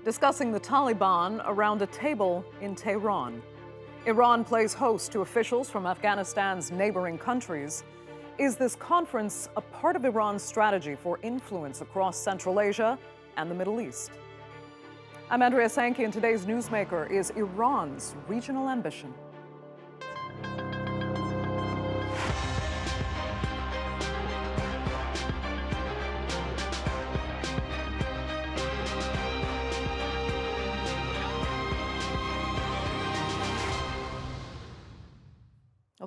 discussing the Taliban around a table in Tehran. Iran plays host to officials from Afghanistan's neighboring countries. Is this conference a part of Iran's strategy for influence across Central Asia and the Middle East? I'm Andrea Sankey, and today's Newsmaker is Iran's regional ambition.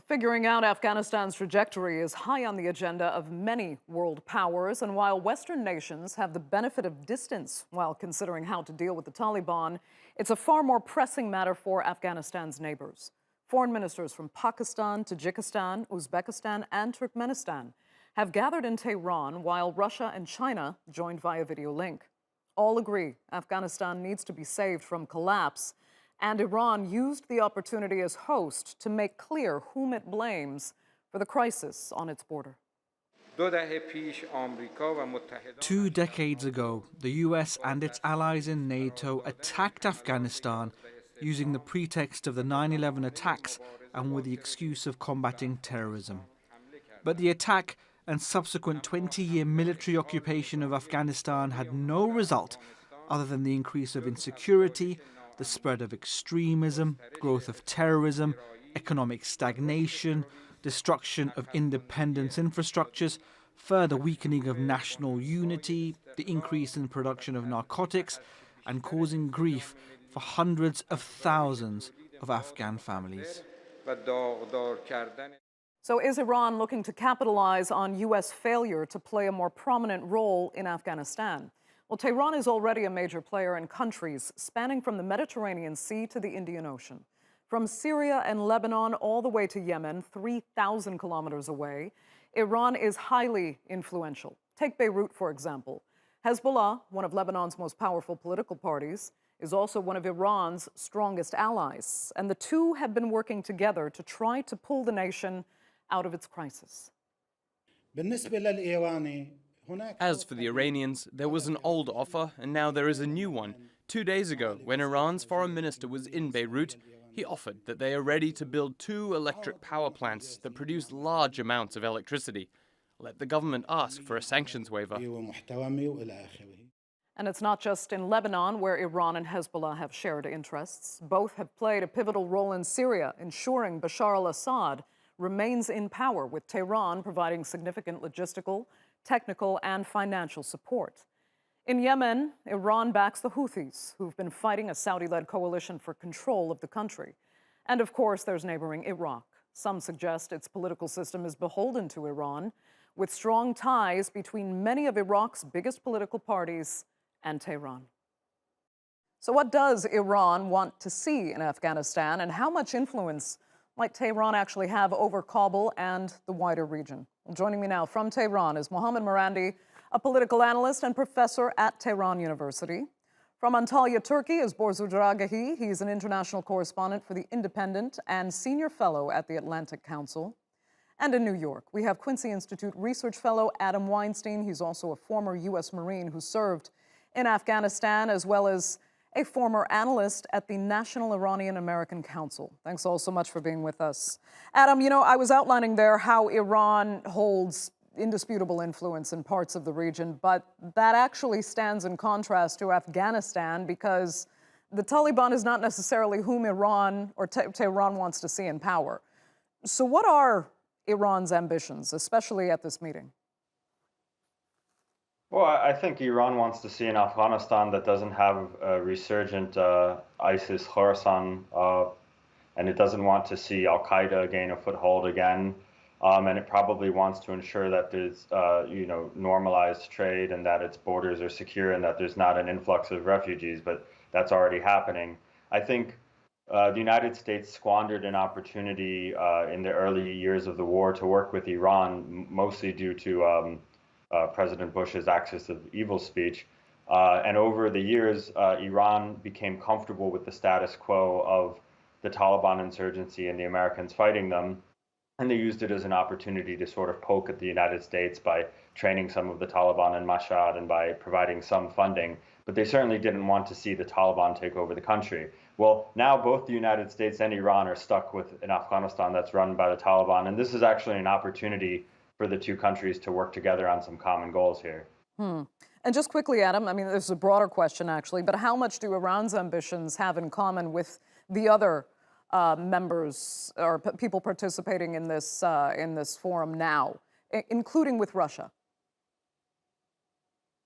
Figuring out Afghanistan's trajectory is high on the agenda of many world powers, and while Western nations have the benefit of distance while considering how to deal with the Taliban, it's a far more pressing matter for Afghanistan's neighbors. Foreign ministers from Pakistan, Tajikistan, Uzbekistan, and Turkmenistan have gathered in Tehran, while Russia and China joined via video link. All agree Afghanistan needs to be saved from collapse, and Iran used the opportunity as host to make clear whom it blames for the crisis on its border. 2 decades ago, the US and its allies in NATO attacked Afghanistan using the pretext of the 9/11 attacks and with the excuse of combating terrorism. But the attack and subsequent 20-year military occupation of Afghanistan had no result other than the increase of insecurity, the spread of extremism, growth of terrorism, economic stagnation, destruction of independence infrastructures, further weakening of national unity, the increase in production of narcotics, and causing grief for hundreds of thousands of Afghan families. So is Iran looking to capitalize on U.S. failure to play a more prominent role in Afghanistan? Well, Tehran is already a major player in countries spanning from the Mediterranean Sea to the Indian Ocean. From Syria and Lebanon all the way to Yemen, 3,000 kilometers away, Iran is highly influential. Take Beirut, for example. Hezbollah, one of Lebanon's most powerful political parties, is also one of Iran's strongest allies. And the two have been working together to try to pull the nation out of its crisis. As for the Iranians, there was an old offer, and now there is a new one. 2 days ago, when Iran's foreign minister was in Beirut, he offered that they are ready to build 2 electric power plants that produce large amounts of electricity. Let the government ask for a sanctions waiver. And it's not just in Lebanon where Iran and Hezbollah have shared interests. Both have played a pivotal role in Syria, ensuring Bashar al-Assad remains in power, with Tehran providing significant logistical, technical, and financial support. In Yemen, Iran backs the Houthis, who've been fighting a Saudi-led coalition for control of the country. And of course, there's neighboring Iraq. Some suggest its political system is beholden to Iran, with strong ties between many of Iraq's biggest political parties and Tehran. So what does Iran want to see in Afghanistan, and how much influence might Tehran actually have over Kabul and the wider region? Well, joining me now from Tehran is Mohammad Marandi, a political analyst and professor at Tehran University. From Antalya, Turkey, is Borzou Daragahi. He's an international correspondent for The Independent and senior fellow at the Atlantic Council. And in New York, we have Quincy Institute research fellow Adam Weinstein. He's also a former U.S. Marine who served in Afghanistan, as well as a former analyst at the National Iranian American Council. Thanks all so much for being with us. Adam, you know, I was outlining there how Iran holds indisputable influence in parts of the region, but that actually stands in contrast to Afghanistan, because the Taliban is not necessarily whom Iran or Tehran wants to see in power. So what are Iran's ambitions, especially at this meeting? Well, I think Iran wants to see an Afghanistan that doesn't have a resurgent ISIS, Khorasan, and it doesn't want to see Al-Qaeda gain a foothold again. And it probably wants to ensure that there's, normalized trade and that its borders are secure and that there's not an influx of refugees, but that's already happening. I think the United States squandered an opportunity in the early years of the war to work with Iran, mostly due to President Bush's axis of evil speech. And over the years, Iran became comfortable with the status quo of the Taliban insurgency and the Americans fighting them. and they used it as an opportunity to sort of poke at the United States by training some of the Taliban in Mashhad and by providing some funding. But they certainly didn't want to see the Taliban take over the country. Well, now both the United States and Iran are stuck with an Afghanistan that's run by the Taliban, and this is actually an opportunity for the two countries to work together on some common goals here. And just quickly, Adam, I mean, this is a broader question, actually, but how much do Iran's ambitions have in common with the other members or people participating in this forum now, including with Russia?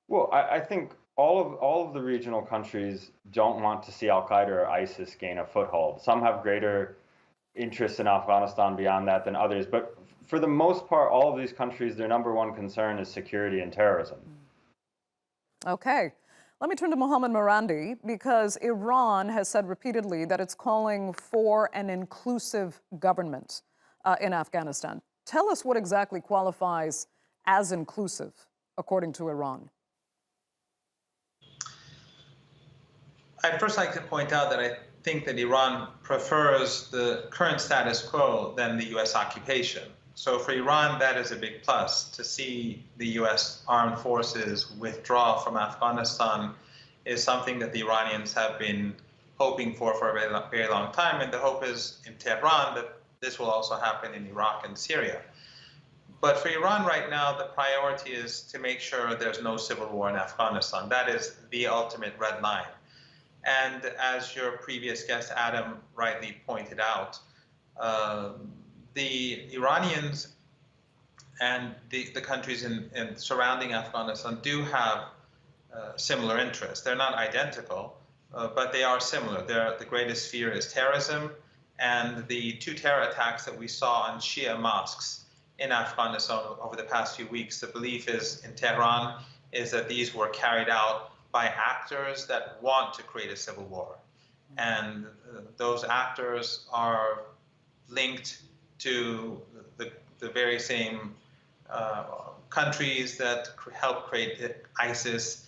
Well, I think all of the regional countries don't want to see Al Qaeda or ISIS gain a foothold. Some have greater interest in Afghanistan beyond that than others, but for the most part, all of these countries, their number one concern is security and terrorism. Okay. Let me turn to Mohammad Marandi, because Iran has said repeatedly that it's calling for an inclusive government in Afghanistan. Tell us what exactly qualifies as inclusive, according to Iran. I'd first like to point out that I think that Iran prefers the current status quo than the U.S. occupation. So for Iran, that is a big plus. To see the U.S. armed forces withdraw from Afghanistan is something that the Iranians have been hoping for a very long time. And the hope is in Tehran that this will also happen in Iraq and Syria. But for Iran right now, the priority is to make sure there's no civil war in Afghanistan. That is the ultimate red line. And as your previous guest, Adam, rightly pointed out, the Iranians and the countries in surrounding Afghanistan do have similar interests. They're not identical, but they are similar. The greatest fear is terrorism, and the two terror attacks that we saw on Shia mosques in Afghanistan over the past few weeks, the belief is in Tehran is that these were carried out by actors that want to create a civil war. And those actors are linked to the very same countries that helped create ISIS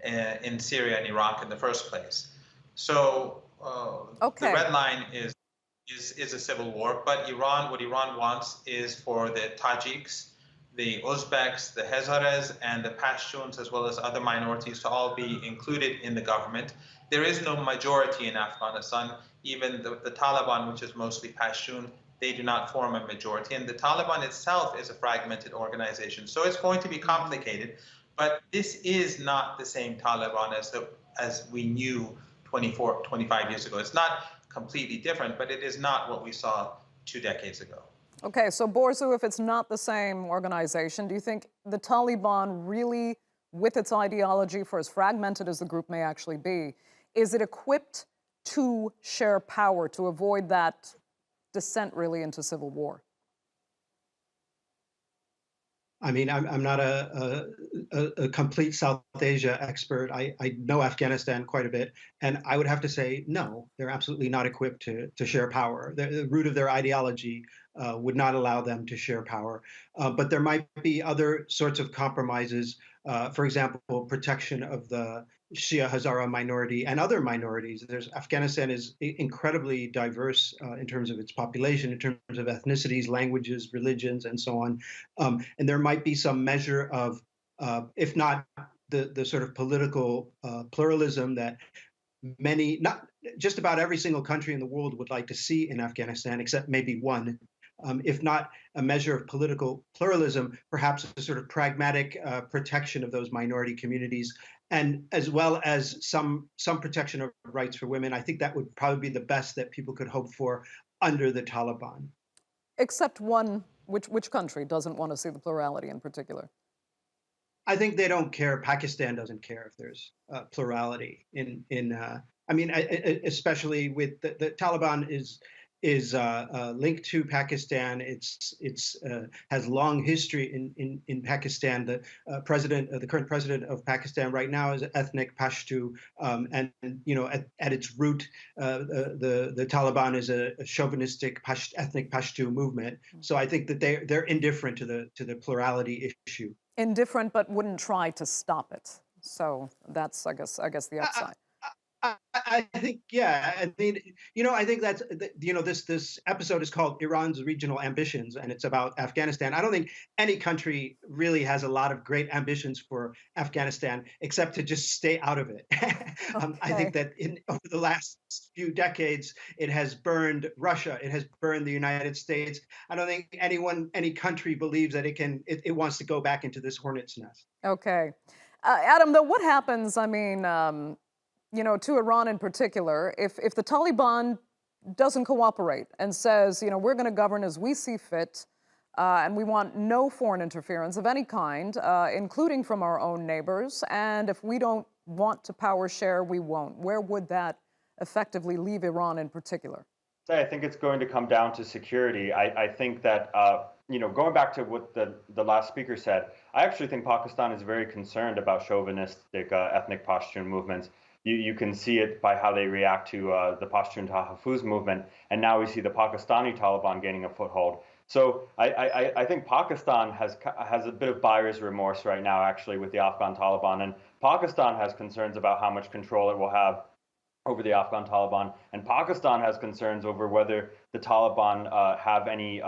in Syria and Iraq in the first place. So the red line is a civil war, but what Iran wants is for the Tajiks, the Uzbeks, the Hazaras, and the Pashtuns, as well as other minorities, to all be included in the government. There is no majority in Afghanistan. Even the Taliban, which is mostly Pashtun, they do not form a majority. And the Taliban itself is a fragmented organization. So it's going to be complicated. But this is not the same Taliban as we knew 25 years ago. It's not completely different, but it is not what we saw 2 decades ago. Okay, so Borzou, if it's not the same organization, do you think the Taliban really, with its ideology, for as fragmented as the group may actually be, is it equipped to share power, to avoid that descent really into civil war? I mean, I'm not a complete South Asia expert. I know Afghanistan quite a bit, and I would have to say, no, they're absolutely not equipped to share power. The root of their ideology would not allow them to share power. But there might be other sorts of compromises, for example, protection of the Shia Hazara minority and other minorities. Afghanistan is incredibly diverse in terms of its population, in terms of ethnicities, languages, religions, and so on. And there might be some measure of, if not the sort of political pluralism that many, not just about every single country in the world would like to see in Afghanistan, except maybe one. If not a measure of political pluralism, perhaps a sort of pragmatic protection of those minority communities, and as well as some protection of rights for women. I think that would probably be the best that people could hope for under the Taliban. Except one, which country doesn't want to see the plurality in particular? I think they don't care. Pakistan doesn't care if there's plurality I mean, especially with the Taliban is linked to Pakistan. It's has long history in Pakistan. The current president of Pakistan right now is ethnic Pashto, and at its root, the Taliban is a chauvinistic ethnic Pashto movement. So I think that they're indifferent to the plurality issue. Indifferent, but wouldn't try to stop it. So that's I guess the upside. I think, yeah. I mean, I think that's, this episode is called Iran's Regional Ambitions, and it's about Afghanistan. I don't think any country really has a lot of great ambitions for Afghanistan, except to just stay out of it. I think Okay. that over the last few decades, it has burned Russia, it has burned the United States. I don't think any country believes that it wants to go back into this hornet's nest. Okay. Adam, though, what happens, I mean, to Iran in particular, if the Taliban doesn't cooperate and says, we're going to govern as we see fit, and we want no foreign interference of any kind, including from our own neighbors, and if we don't want to power share, we won't. Where would that effectively leave Iran in particular? I think it's going to come down to security. I think that, going back to what the last speaker said, I actually think Pakistan is very concerned about chauvinistic ethnic Pashtun movements. You can see it by how they react to the Pashtun Tahaffuz movement, and now we see the Pakistani Taliban gaining a foothold. So I think Pakistan has a bit of buyer's remorse right now, actually, with the Afghan Taliban, and Pakistan has concerns about how much control it will have over the Afghan Taliban, and Pakistan has concerns over whether the Taliban have any,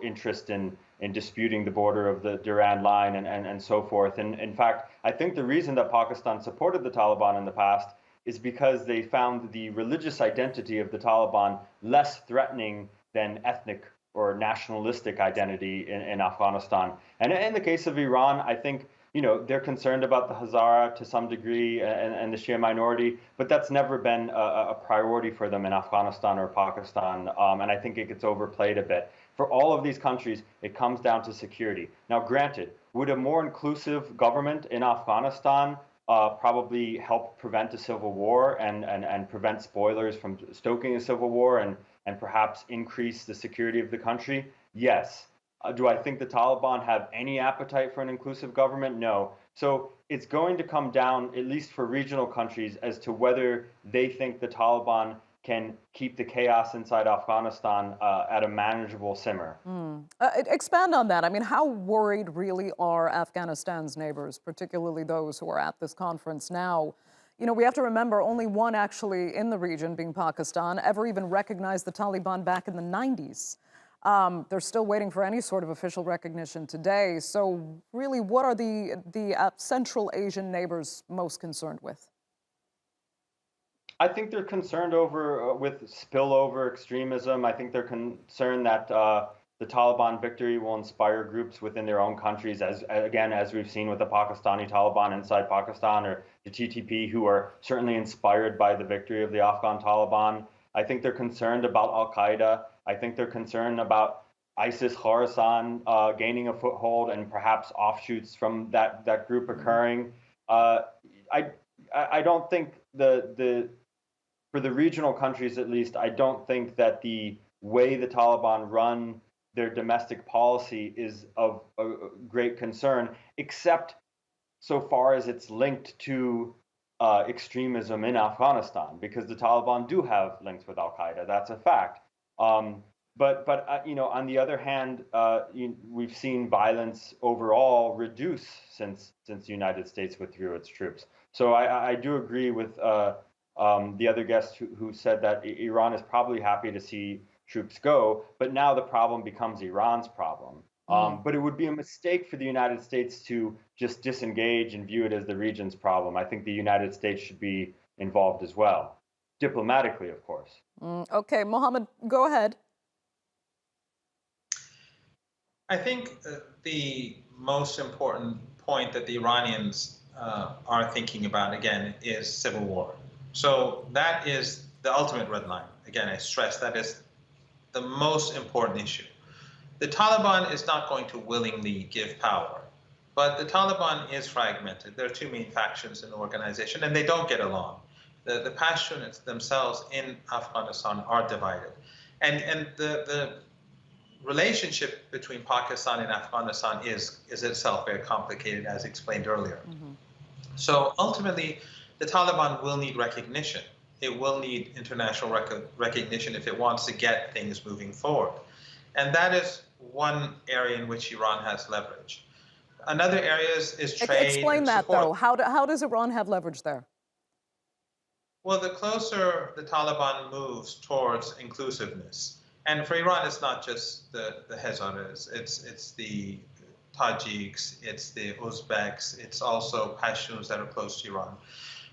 interest in disputing the border of the Durand line and so forth. And in fact, I think the reason that Pakistan supported the Taliban in the past is because they found the religious identity of the Taliban less threatening than ethnic or nationalistic identity in Afghanistan. And in the case of Iran, I think they're concerned about the Hazara to some degree and the Shia minority, but that's never been a priority for them in Afghanistan or Pakistan, and I think it gets overplayed a bit. For all of these countries, it comes down to security. Now, granted, would a more inclusive government in Afghanistan probably help prevent a civil war and prevent spoilers from stoking a civil war and perhaps increase the security of the country? Yes. Do I think the Taliban have any appetite for an inclusive government? No. So it's going to come down, at least for regional countries, as to whether they think the Taliban can keep the chaos inside Afghanistan at a manageable simmer. Expand on that. I mean, how worried really are Afghanistan's neighbors, particularly those who are at this conference now? We have to remember only one actually in the region, being Pakistan, ever even recognized the Taliban back in the 90s. They're still waiting for any sort of official recognition today. So really, what are the Central Asian neighbors most concerned with? I think they're concerned with spillover extremism. I think they're concerned that the Taliban victory will inspire groups within their own countries, as we've seen with the Pakistani Taliban inside Pakistan, or the TTP, who are certainly inspired by the victory of the Afghan Taliban. I think they're concerned about Al-Qaeda. I think they're concerned about ISIS Khorasan gaining a foothold and perhaps offshoots from that group occurring. I don't think for the regional countries at least, I don't think that the way the Taliban run their domestic policy is of a great concern, except so far as it's linked to extremism in Afghanistan, because the Taliban do have links with Al-Qaeda. That's a fact. But on the other hand, we've seen violence overall reduce since the United States withdrew its troops. So I do agree with the other guest who said that Iran is probably happy to see troops go, but now the problem becomes Iran's problem. But it would be a mistake for the United States to just disengage and view it as the region's problem. I think the United States should be involved as well, diplomatically, of course. Okay, Mohammed, go ahead. I think the most important point that the Iranians are thinking about, again, is civil war. So that is the ultimate red line. Again, I stress that is the most important issue. The Taliban is not going to willingly give power, but the Taliban is fragmented. There are two main factions in the organization, and they don't get along. The Pashtuns themselves in Afghanistan are divided. And the relationship between Pakistan and Afghanistan is itself very complicated, as explained earlier. So ultimately, the Taliban will need recognition. It will need international recognition if it wants to get things moving forward. And that is one area in which Iran has leverage. Another area is trade. Explain that, though. How does Iran have leverage there? Well, the closer the Taliban moves towards inclusiveness, and for Iran, it's not just the Hazaras, it's the Tajiks, it's the Uzbeks, it's also Pashtuns that are close to Iran.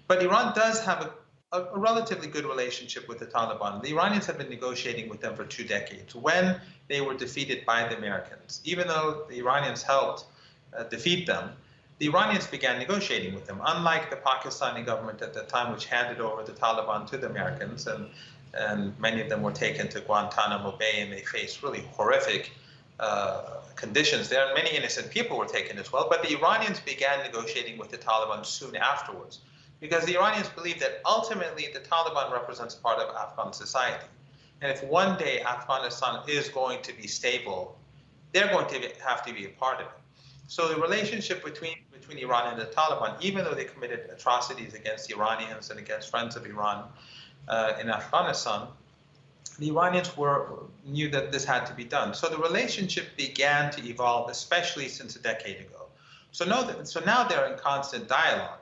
But Iran does have a relatively good relationship with the Taliban. The Iranians have been negotiating with them for 2 decades when they were defeated by the Americans. Even though the Iranians helped defeat them, the Iranians began negotiating with them, unlike the Pakistani government at the time, which handed over the Taliban to the Americans, and many of them were taken to Guantanamo Bay, and they faced really horrific conditions there. And many innocent people were taken as well. But the Iranians began negotiating with the Taliban soon afterwards, because the Iranians believe that ultimately the Taliban represents part of Afghan society. And if one day Afghanistan is going to be stable, they're going to have to be a part of it. So the relationship between Iran and the Taliban, even though they committed atrocities against Iranians and against friends of Iran in Afghanistan, the Iranians knew that this had to be done. So the relationship began to evolve, especially since a decade ago. So now they're in constant dialogue.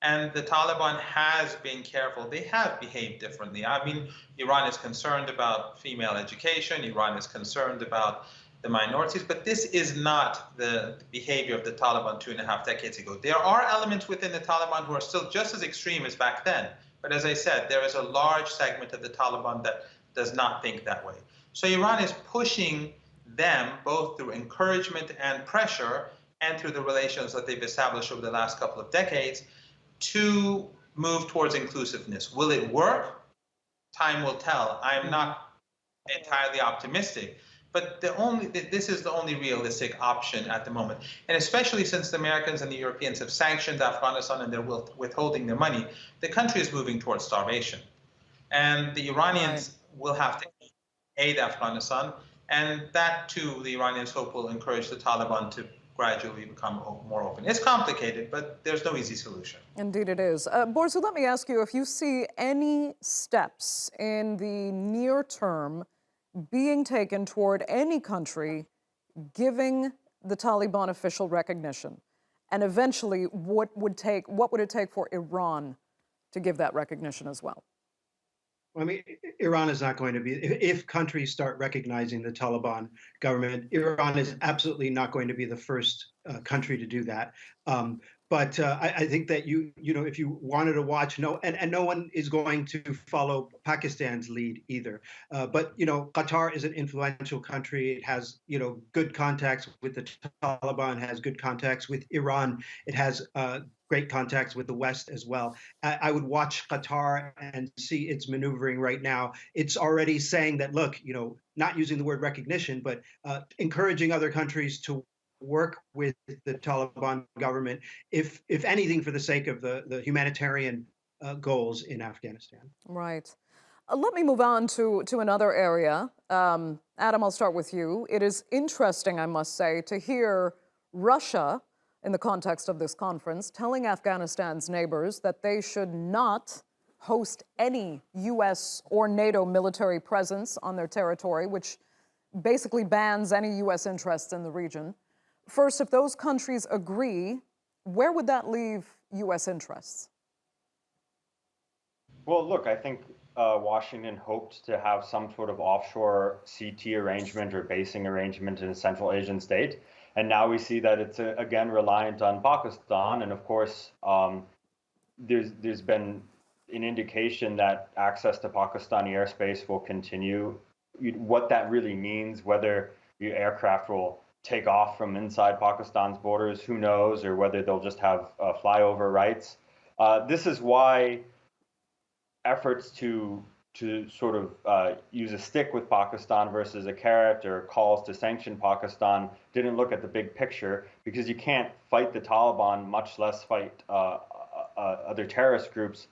And the Taliban has been careful. They have behaved differently. I mean, Iran is concerned about female education. Iran is concerned about the minorities. But this is not the behavior of the Taliban 2.5 decades ago. There are elements within the Taliban who are still just as extreme as back then. But as I said, there is a large segment of the Taliban that does not think that way. So Iran is pushing them both through encouragement and pressure and through the relations that they've established over the last couple of decades to move towards inclusiveness. Will it work? Time will tell. I'm not entirely optimistic, but this is the only realistic option at the moment. And especially since the Americans and the Europeans have sanctioned Afghanistan and they're withholding their money, the country is moving towards starvation. And the Iranians will have to aid Afghanistan, and that too, the Iranians hope will encourage the Taliban to gradually become more open. It's complicated, but there's no easy solution. Indeed it is. Borzou, let me ask you if you see any steps in the near term being taken toward any country giving the Taliban official recognition, and eventually what would it take for Iran to give that recognition as well? I mean, Iran is not going to be, if countries start recognizing the Taliban government, Iran is absolutely not going to be the first country to do that. But I think that if you wanted to watch, and no one is going to follow Pakistan's lead either. But Qatar is an influential country. It has good contacts with the Taliban, has good contacts with Iran. It has great contacts with the West as well. I would watch Qatar and see its maneuvering right now. It's already saying that, look, not using the word recognition, but encouraging other countries to work with the Taliban government, if anything, for the sake of the humanitarian goals in Afghanistan. Right. Let me move on to another area. Adam, I'll start with you. It is interesting, I must say, to hear Russia, in the context of this conference, telling Afghanistan's neighbors that they should not host any U.S. or NATO military presence on their territory, which basically bans any U.S. interests in the region. First, if those countries agree, where would that leave U.S. interests? Well, look, I think Washington hoped to have some sort of offshore CT arrangement or basing arrangement in a Central Asian state. And now we see that it's, again, reliant on Pakistan. And of course, there's been an indication that access to Pakistani airspace will continue. What that really means, whether your aircraft will take off from inside Pakistan's borders, who knows, or whether they'll just have flyover rights. This is why efforts to sort of use a stick with Pakistan versus a carrot, or calls to sanction Pakistan, didn't look at the big picture, because you can't fight the Taliban, much less fight other terrorist groups,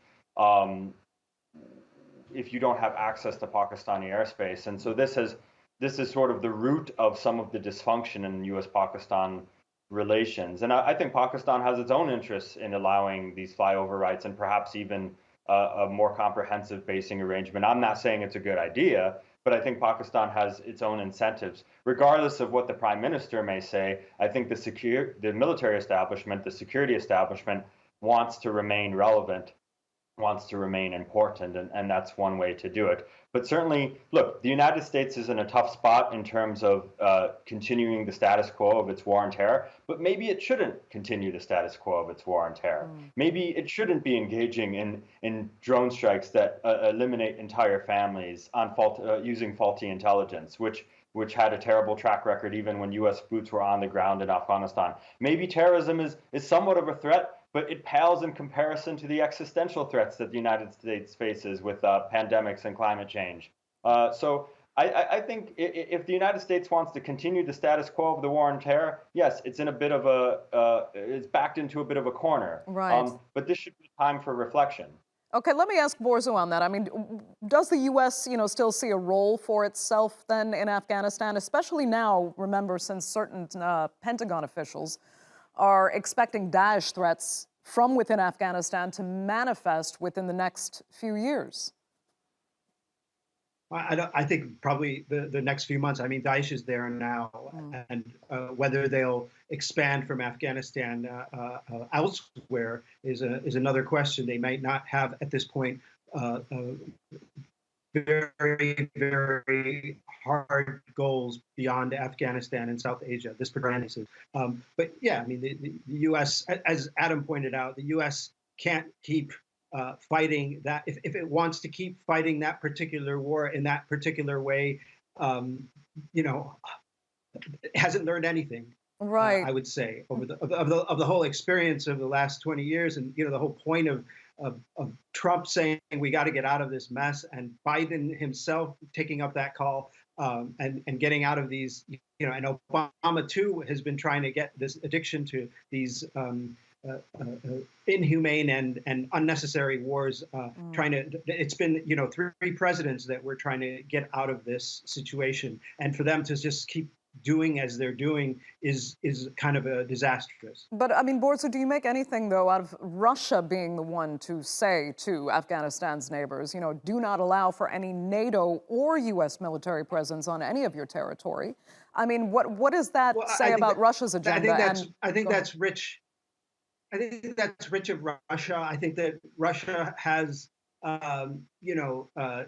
if you don't have access to Pakistani airspace. And so this is sort of the root of some of the dysfunction in U.S.-Pakistan relations. And I think Pakistan has its own interests in allowing these flyover rights, and perhaps even a more comprehensive basing arrangement. I'm not saying it's a good idea, but I think Pakistan has its own incentives. Regardless of what the prime minister may say, I think the military establishment, the security establishment, wants to remain relevant wants to remain important, and that's one way to do it. But certainly, look, the United States is in a tough spot in terms of continuing the status quo of its war on terror, but maybe it shouldn't continue the status quo of its war on terror. Maybe it shouldn't be engaging in drone strikes that eliminate entire families on using faulty intelligence, which had a terrible track record even when U.S. boots were on the ground in Afghanistan. Maybe terrorism is somewhat of a threat, but it pales in comparison to the existential threats that the United States faces with pandemics and climate change. So I think if the United States wants to continue the status quo of the war on terror, yes, it's in a bit of it's backed into a bit of a corner. Right. But this should be time for reflection. Okay, let me ask Borzou on that. I mean, does the U.S., still see a role for itself then in Afghanistan, especially now, remember, since certain Pentagon officials are expecting Daesh threats from within Afghanistan to manifest within the next few years? I think probably the next few months. I mean, Daesh is there now, and whether they'll expand from Afghanistan elsewhere is another question. They might not have at this point very, very hard goals beyond Afghanistan and South Asia. This progressive, but yeah, I mean, the U.S., as Adam pointed out, the U.S. can't keep fighting that. If it wants to keep fighting that particular war in that particular way, it hasn't learned anything. Right. I would say over the whole experience of the last 20 years, and the whole point of Trump saying we got to get out of this mess, and Biden himself taking up that call and getting out of these, and Obama too has been trying to get this addiction to these inhumane and unnecessary wars. It's been three presidents that we're trying to get out of this situation, and for them to just keep doing as they're doing is kind of a disastrous. But I mean, Borzou, do you make anything though out of Russia being the one to say to Afghanistan's neighbors, do not allow for any NATO or U.S. military presence on any of your territory? I mean, what does that say about Russia's agenda? I think that's rich. I think that's rich of Russia. I think that Russia has,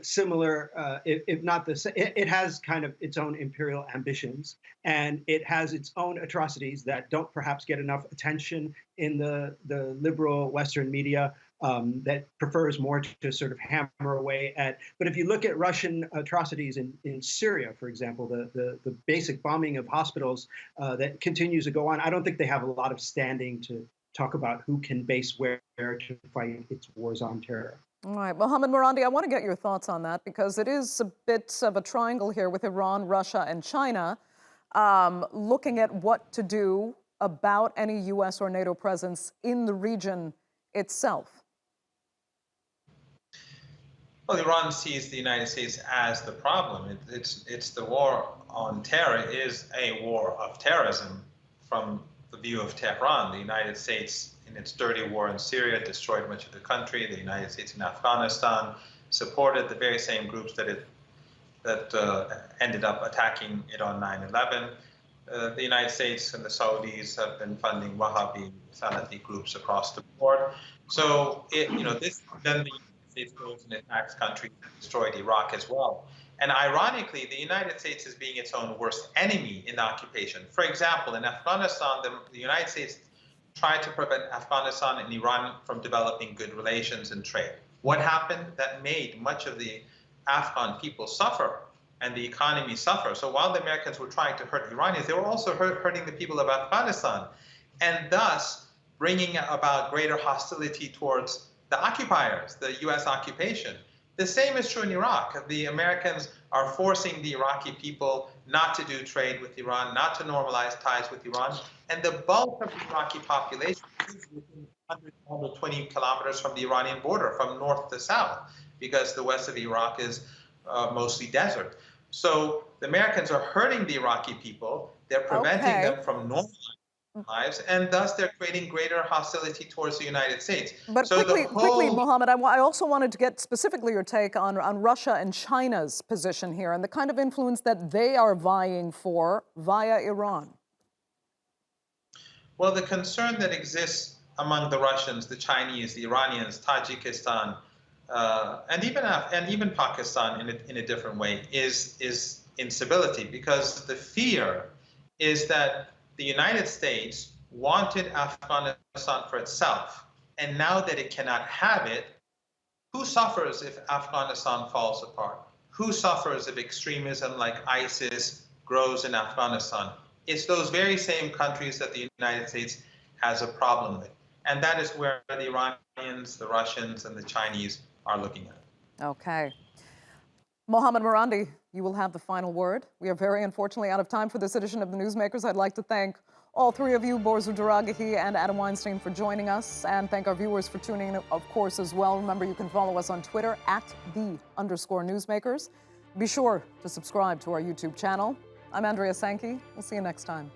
similar, if not the same, it has kind of its own imperial ambitions, and it has its own atrocities that don't perhaps get enough attention in the liberal Western media, that prefers more to sort of hammer away at. But if you look at Russian atrocities in Syria, for example, the basic bombing of hospitals that continues to go on, I don't think they have a lot of standing to talk about who can base where to fight its wars on terror. All right, Mohammad Marandi, I want to get your thoughts on that because it is a bit of a triangle here with Iran, Russia, and China, looking at what to do about any U.S. or NATO presence in the region itself. Well, Iran sees the United States as the problem. It's the war on terror is a war of terrorism from the view of Tehran. The United States, in its dirty war in Syria, destroyed much of the country. The United States in Afghanistan supported the very same groups that ended up attacking it on 9/11. The United States and the Saudis have been funding Wahhabi Salafi groups across the board. So then the United States goes and attacks countries that destroyed Iraq as well. And ironically, the United States is being its own worst enemy in the occupation. For example, in Afghanistan, the United States tried to prevent Afghanistan and Iran from developing good relations and trade. What happened? That made much of the Afghan people suffer and the economy suffer. So while the Americans were trying to hurt Iranians, they were also hurting the people of Afghanistan, and thus bringing about greater hostility towards the occupiers, the U.S. occupation. The same is true in Iraq. The Americans are forcing the Iraqi people not to do trade with Iran, not to normalize ties with Iran. And the bulk of the Iraqi population is within 120 kilometers from the Iranian border, from north to south, because the west of Iraq is mostly desert. So the Americans are hurting the Iraqi people. They're preventing them from normalizing lives, and thus they're creating greater hostility towards the United States. But so quickly, Mohammed, I also wanted to get specifically your take on Russia and China's position here and the kind of influence that they are vying for via Iran. Well, the concern that exists among the Russians, the Chinese, the Iranians, Tajikistan, and even Pakistan in a different way is instability, because the fear is that the United States wanted Afghanistan for itself, and now that it cannot have it, who suffers if Afghanistan falls apart? Who suffers if extremism like ISIS grows in Afghanistan? It's those very same countries that the United States has a problem with. And that is where the Iranians, the Russians, and the Chinese are looking at. Okay. Mohammad Marandi, you will have the final word. We are very unfortunately out of time for this edition of the Newsmakers. I'd like to thank all three of you, Borzou Daragahi and Adam Weinstein, for joining us, and thank our viewers for tuning in, of course, as well. Remember, you can follow us on Twitter at @the_Newsmakers. Be sure to subscribe to our YouTube channel. I'm Andrea Sankey. We'll see you next time.